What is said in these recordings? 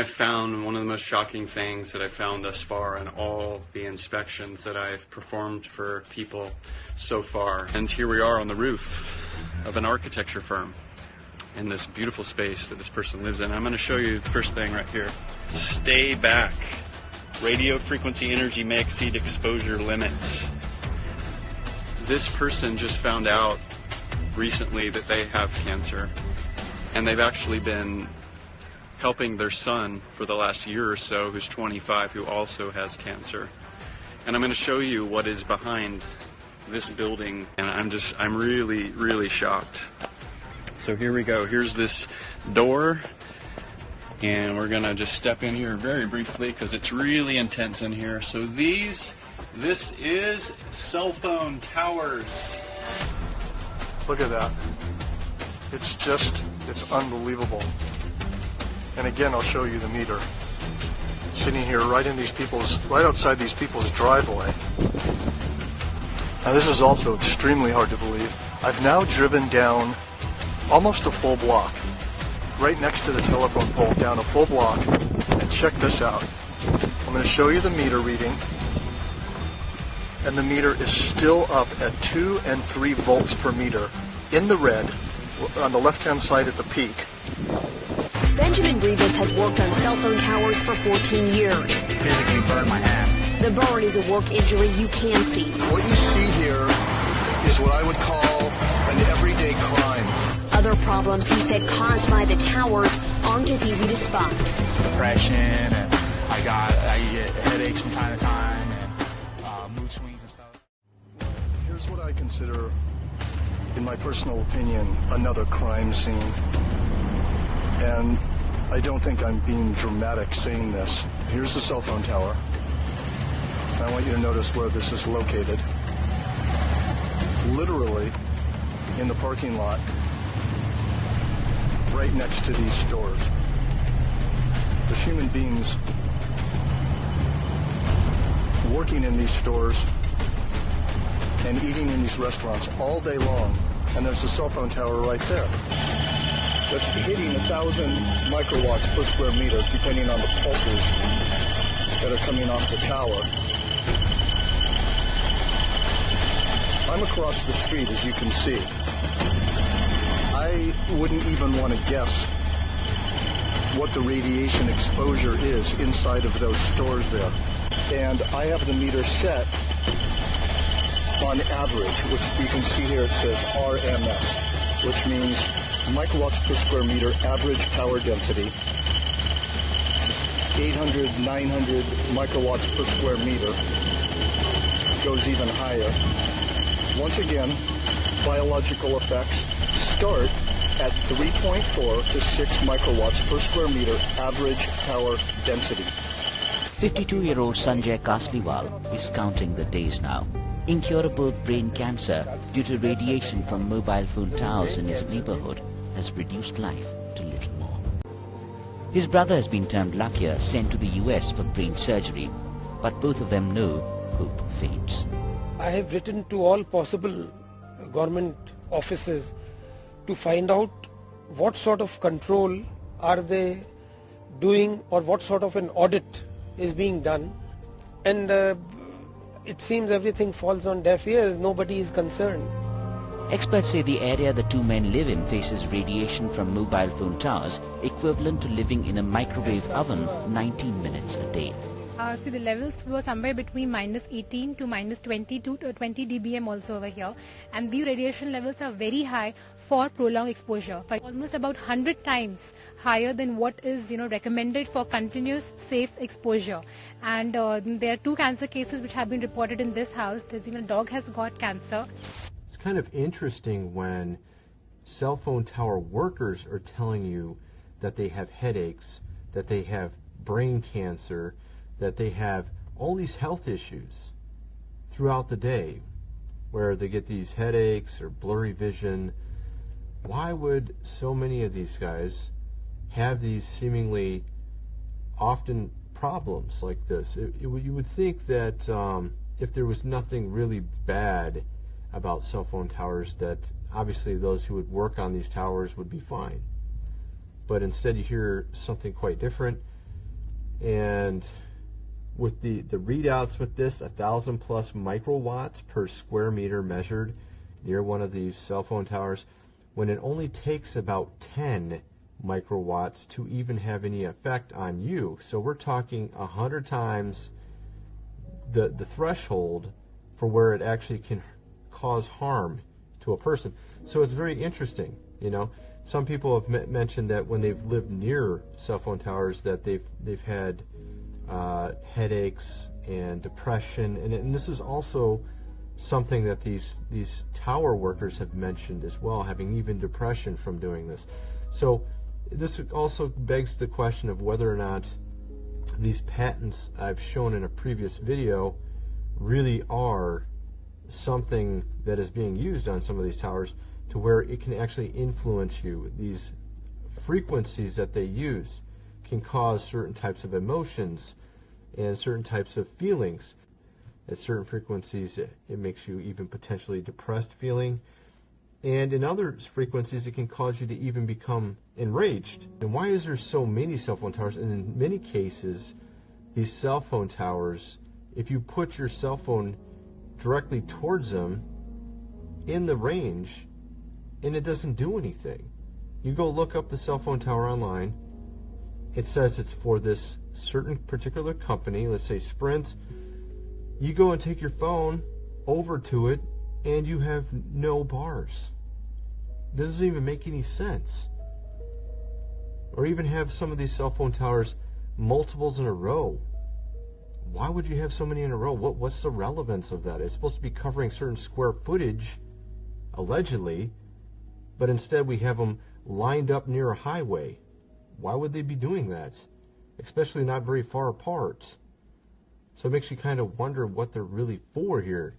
I found one of the most shocking things that I found thus far in all the inspections that I've performed for people so far. And here we are on the roof of an architecture firm in this beautiful space that this person lives in. I'm going to show you the first thing right here. Stay back. Radio frequency energy may exceed exposure limits. This person just found out recently that they have cancer, and they've actually been helping their son for the last year or so, who's 25, who also has cancer. And I'm going to show you what is behind this building, and I'm really, really shocked. So here we go. Here's this door, and we're going to just step in here very briefly because it's really intense in here. So this is cell phone towers. Look at that. It's unbelievable. And again, I'll show you the meter. Sitting here right outside these people's driveway. Now this is also extremely hard to believe. I've now driven down almost a full block, right next to the telephone pole, down a full block, and check this out. I'm going to show you the meter reading, and the meter is still up at 2 and 3 volts per meter in the red on the left-hand side at the peak. Benjamin Rivas has worked on cell phone towers for 14 years. Physically burned my hand. The burn is a work injury you can see. What you see here is what I would call an everyday crime. Other problems, he said, caused by the towers aren't as easy to spot. Depression, and I get headaches from time to time, and mood swings and stuff. Here's what I consider, in my personal opinion, another crime scene. And I don't think I'm being dramatic saying this. Here's the cell phone tower. I want you to notice where this is located. Literally in the parking lot, right next to these stores. There's human beings working in these stores and eating in these restaurants all day long. And there's a cell phone tower right there. That's hitting 1,000 microwatts per square meter, depending on the pulses that are coming off the tower. I'm across the street, as you can see. I wouldn't even want to guess what the radiation exposure is inside of those stores there. And I have the meter set on average, which you can see here it says RMS, which means microwatts per square meter average power density. 800, 900 microwatts per square meter. Goes even higher. Once again, biological effects start at 3.4 to 6 microwatts per square meter average power density. 52-year-old Sanjay Kasliwal is counting the days now. Incurable brain cancer due to radiation from mobile phone towers in his neighborhood has reduced life to little more. His brother has been termed luckier, sent to the US for brain surgery, but both of them know hope fades. I have written to all possible government offices to find out what sort of control are they doing or what sort of an audit is being done, and it seems everything falls on deaf ears. Nobody is concerned. Experts say the area the two men live in faces radiation from mobile phone towers equivalent to living in a microwave oven 19 minutes a day. See, the levels were somewhere between minus 18 to minus 22 to 20 dBm also over here, and these radiation levels are very high for prolonged exposure, almost about 100 times higher than what is recommended for continuous safe exposure. And there are 2 cancer cases which have been reported in this house. There's even a dog has got cancer. It's kind of interesting when cell phone tower workers are telling you that they have headaches, that they have brain cancer, that they have all these health issues throughout the day, where they get these headaches or blurry vision. Why would so many of these guys have these seemingly often problems like this? You would think that if there was nothing really bad about cell phone towers, that obviously those who would work on these towers would be fine. But instead you hear something quite different. And with the readouts with this, 1,000 plus microwatts per square meter measured near one of these cell phone towers, when it only takes about 10 microwatts to even have any effect on you. So we're talking 100 times the threshold for where it actually can cause harm to a person. So it's very interesting, you know. Some people have mentioned that when they've lived near cell phone towers that they've had headaches and depression, and this is also something that these tower workers have mentioned as well, having even depression from doing this. So this also begs the question of whether or not these patents I've shown in a previous video really are something that is being used on some of these towers to where it can actually influence you. These frequencies that they use can cause certain types of emotions and certain types of feelings. At certain frequencies, it makes you even potentially depressed feeling. And in other frequencies, it can cause you to even become enraged. And why is there so many cell phone towers? And in many cases, these cell phone towers, if you put your cell phone directly towards them in the range, and it doesn't do anything. You go look up the cell phone tower online. It says it's for this certain particular company, let's say Sprint. You go and take your phone over to it, and you have no bars. It doesn't even make any sense. Or even have some of these cell phone towers multiples in a row. Why would you have so many in a row? What's the relevance of that? It's supposed to be covering certain square footage, allegedly, but instead we have them lined up near a highway. Why would they be doing that? Especially not very far apart. So it makes you kind of wonder what they're really for here.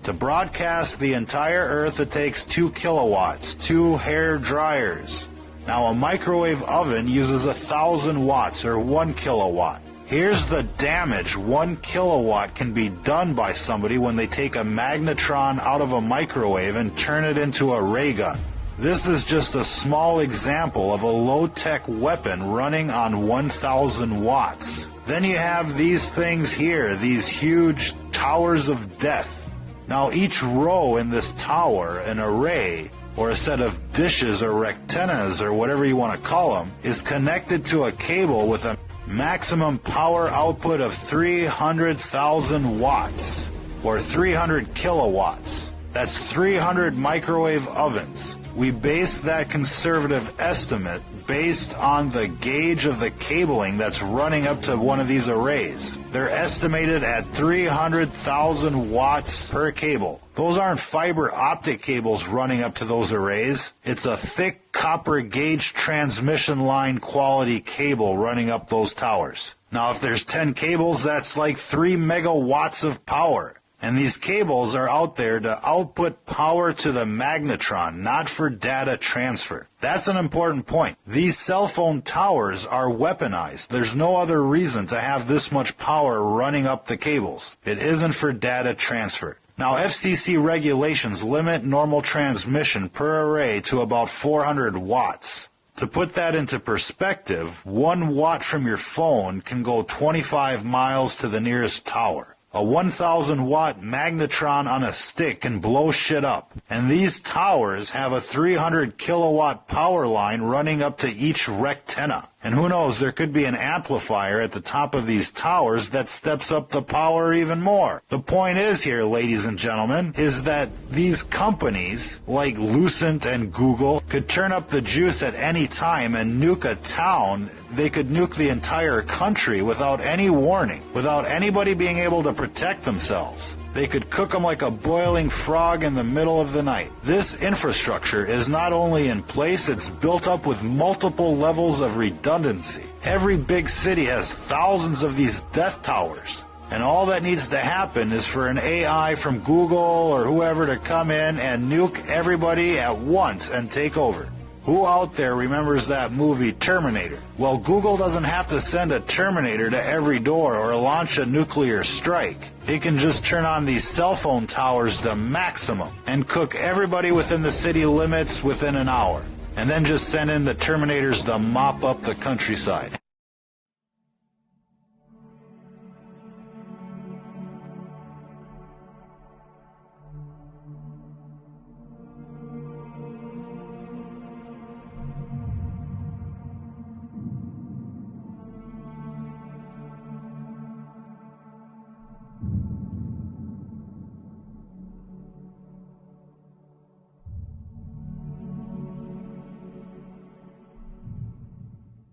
To broadcast the entire Earth, it takes 2 kilowatts, 2 hair dryers. Now a microwave oven uses 1,000 watts or 1 kilowatt. Here's the damage 1 kilowatt can be done by somebody when they take a magnetron out of a microwave and turn it into a ray gun. This is just a small example of a low-tech weapon running on 1,000 watts. Then you have these things here, these huge towers of death. Now each row in this tower, an array, or a set of dishes or rectennas or whatever you want to call them, is connected to a cable with a maximum power output of 300,000 watts, or 300 kilowatts. That's 300 microwave ovens. We base that conservative estimate based on the gauge of the cabling that's running up to one of these arrays. They're estimated at 300,000 watts per cable. Those aren't fiber optic cables running up to those arrays. It's a thick copper gauge transmission line quality cable running up those towers. Now, if there's 10 cables, that's like 3 megawatts of power. And these cables are out there to output power to the magnetron, not for data transfer. That's an important point. These cell phone towers are weaponized. There's no other reason to have this much power running up the cables. It isn't for data transfer. Now, FCC regulations limit normal transmission per array to about 400 watts. To put that into perspective, 1 watt from your phone can go 25 miles to the nearest tower. A 1,000 watt magnetron on a stick can blow shit up. And these towers have a 300 kilowatt power line running up to each rectenna. And who knows, there could be an amplifier at the top of these towers that steps up the power even more. The point is here, ladies and gentlemen, is that these companies, like Lucent and Google, could turn up the juice at any time and nuke a town. They could nuke the entire country without any warning, without anybody being able to protect themselves. They could cook them like a boiling frog in the middle of the night. This infrastructure is not only in place, it's built up with multiple levels of redundancy. Every big city has thousands of these death towers. And all that needs to happen is for an AI from Google or whoever to come in and nuke everybody at once and take over. Who out there remembers that movie Terminator? Well, Google doesn't have to send a Terminator to every door or launch a nuclear strike. It can just turn on these cell phone towers to maximum and cook everybody within the city limits within an hour. And then just send in the Terminators to mop up the countryside.